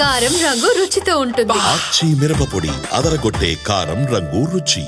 కారం రంగు రుచితో ఉంటుంది. ఆచి మిరపపొడి అదరగొట్టే కారం రంగు రుచి.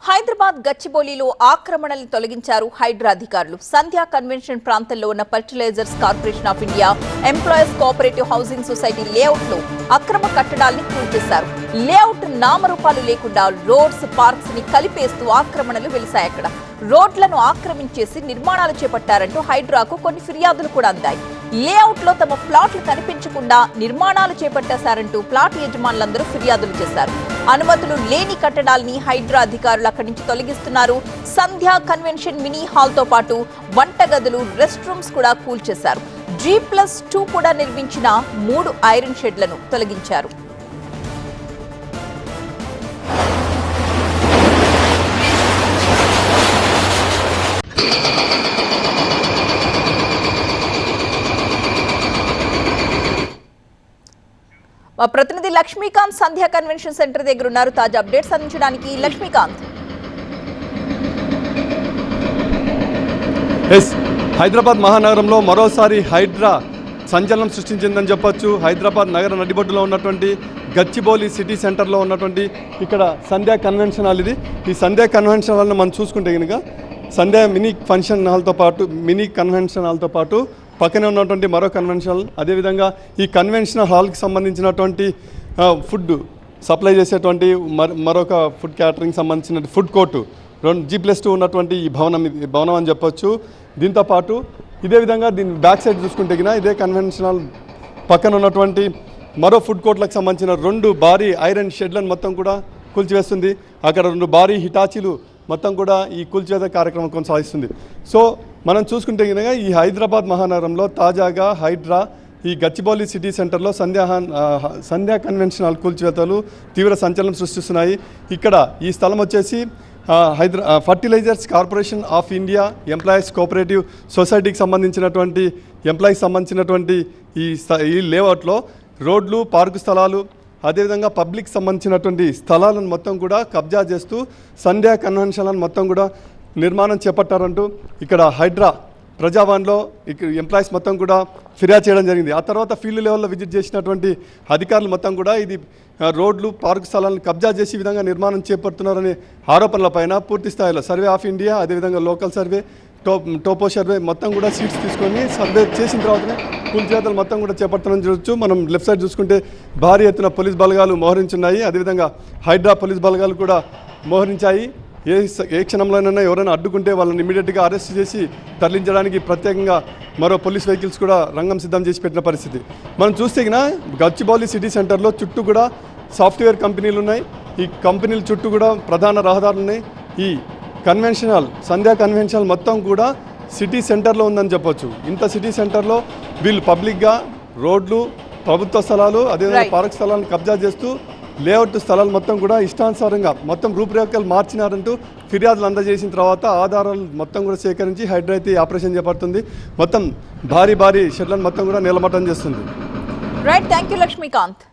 హైదరాబాద్ గచ్చిబౌలిలో ఆక్రమణలు తొలగించారు హైడ్రా అధికారులు. సంధ్యా కన్వెన్షన్ ప్రాంతంలో ఉన్న fertilizers corporation of India employees cooperative housing society layout లో అక్రమ కట్టడాల్ని కూల్చేశారు. లేఅవుట్ నామరూపాలు లేకుండా రోడ్స్, పార్క్స్ ని కలిపేస్తూ ఆక్రమణలు వెలిశాయి. అక్కడ రోడ్లను ఆక్రమించేసి నిర్మాణాలు చేపట్టారంటూ హైడ్రాకు కొన్ని ఫిర్యాదులు కూడా అందాయి. లేఅవుట్ లో తమ ప్లాట్లు కనిపించకుండా నిర్మాణాలు చేపట్టేశారంటూ ప్లాట్ యజమానులందరూ ఫిర్యాదులు చేశారు. అనుమతులు లేని కట్టడాల్ని హైడ్రా అధికారులు అక్కడి నుంచి తొలగిస్తున్నారు. సంధ్యా కన్వెన్షన్ మినీ హాల్ తో పాటు వంటగదులు, రెస్ట్ రూమ్స్ కూడా కూల్చేశారు. G+2 కూడా నిర్మించిన 3 ఐరన్ షెడ్లను తొలగించారు. మా ప్రతినిధి లక్ష్మీకాంత్ సంధ్యా కన్వెన్షన్ సెంటర్ దగ్గర ఉన్నారు. తాజా అప్డేట్స్ అందించడానికి లక్ష్మీకాంత్. హైదరాబాద్ మహానగరంలో మరోసారి హైడ్రా సంచలనం సృష్టించిందని చెప్పొచ్చు. హైదరాబాద్ నగర నడిబొడ్డులో ఉన్నటువంటి గచ్చిబౌలి సిటీ సెంటర్లో ఉన్నటువంటి ఇక్కడ సంధ్యా కన్వెన్షన్ హాల్ ఇది. ఈ సంధ్యా కన్వెన్షన్ హాల్ని మనం చూసుకుంటే కనుక సంధ్యా మినీ కన్వెన్షన్ హాల్తో పాటు పక్కనే ఉన్నటువంటి మరో కన్వెన్షన్ హాల్, అదేవిధంగా ఈ కన్వెన్షన్ హాల్కి సంబంధించినటువంటి ఫుడ్ సప్లై చేసేటువంటి మరొక ఫుడ్ క్యాటరింగ్ సంబంధించిన ఫుడ్ కోర్టు, G+2 ఉన్నటువంటి ఈ భవనం అని చెప్పొచ్చు. దీంతోపాటు ఇదే విధంగా దీని బ్యాక్ సైడ్ చూసుకుంటే ఇదే కన్వెన్షన్ హాల్ పక్కన ఉన్నటువంటి మరో ఫుడ్ కోర్టులకు సంబంధించిన 2 భారీ ఐరన్ షెడ్లను మొత్తం కూడా కూల్చివేస్తుంది. అక్కడ 2 భారీ హిటాచీలు మొత్తం కూడా ఈ కూల్చివేత కార్యక్రమం కొనసాగిస్తుంది. సో మనం చూసుకుంటే కనుక ఈ హైదరాబాద్ మహానగరంలో తాజాగా హైడ్రా ఈ గచ్చిబౌలి సిటీ సెంటర్లో సంధ్యా కన్వెన్షన్ హాల్ కూల్చివేతలు తీవ్ర సంచలనం సృష్టిస్తున్నాయి. ఇక్కడ ఈ స్థలం వచ్చేసి fertilizers corporation of India employees cooperative సొసైటీకి సంబంధించినటువంటి ఈ లేఅవుట్లో రోడ్లు, పార్కు స్థలాలు, అదేవిధంగా పబ్లిక్ సంబంధించినటువంటి స్థలాలను మొత్తం కూడా కబ్జా చేస్తూ సంధ్యా కన్వెన్షన్ హాల్ మొత్తం కూడా నిర్మాణం చేపట్టారంటూ ఇక్కడ హైడ్రా ప్రజావాన్లో ఇక్కడ ఎంప్లాయీస్ మొత్తం కూడా ఫిర్యాదు చేయడం జరిగింది. ఆ తర్వాత ఫీల్డ్ లెవెల్లో విజిట్ చేసినటువంటి అధికారులు మొత్తం కూడా ఇది రోడ్లు, పార్కు స్థలాలను కబ్జా చేసే విధంగా నిర్మాణం చేపడుతున్నారనే ఆరోపణలపైన పూర్తి స్థాయిలో సర్వే ఆఫ్ ఇండియా, అదేవిధంగా లోకల్ సర్వే, టోపో సర్వే మొత్తం కూడా సీట్స్ తీసుకొని సర్వే చేసిన తర్వాతనే కూల్చివేతలు మొత్తం కూడా చేపట్టడం చూడొచ్చు. మనం లెఫ్ట్ సైడ్ చూసుకుంటే భారీ ఎత్తున పోలీస్ బలగాలు మోహరించున్నాయి. అదేవిధంగా హైడ్రా పోలీస్ బలగాలు కూడా మోహరించాయి. ఏ క్షణంలోనైనా ఎవరైనా అడ్డుకుంటే వాళ్ళని ఇమీడియట్గా అరెస్ట్ చేసి తరలించడానికి ప్రత్యేకంగా మరో పోలీస్ వెహికల్స్ కూడా రంగం సిద్ధం చేసి పెట్టిన పరిస్థితి మనం చూస్తే గచ్చిబౌలి సిటీ సెంటర్లో చుట్టూ కూడా సాఫ్ట్వేర్ కంపెనీలు ఉన్నాయి. ఈ కంపెనీల చుట్టూ కూడా ప్రధాన రహదారులు ఉన్నాయి. ఈ కన్వెన్షన్ హాల్, సంధ్యా కన్వెన్షన్ హాల్ మొత్తం కూడా సిటీ సెంటర్లో ఉందని చెప్పొచ్చు. ఇంత సిటీ సెంటర్లో వీళ్ళు పబ్లిక్గా రోడ్లు, ప్రభుత్వ స్థలాలు, అదేవిధంగా పార్క్ స్థలాలను కబ్జా చేస్తూ లేఅవుట్ స్థలాలు మొత్తం కూడా ఇష్టానుసారంగా మొత్తం రూపురేఖలు మార్చినారంటూ ఫిర్యాదులు అందజేసిన తర్వాత ఆధారాలు మొత్తం కూడా సేకరించి హైడ్రా అయితే ఆపరేషన్ చేపడుతుంది. మొత్తం భారీ షెడ్లను మొత్తం కూడా నిలమట్టం చేస్తుంది. Right, thank you Lakshmikanth.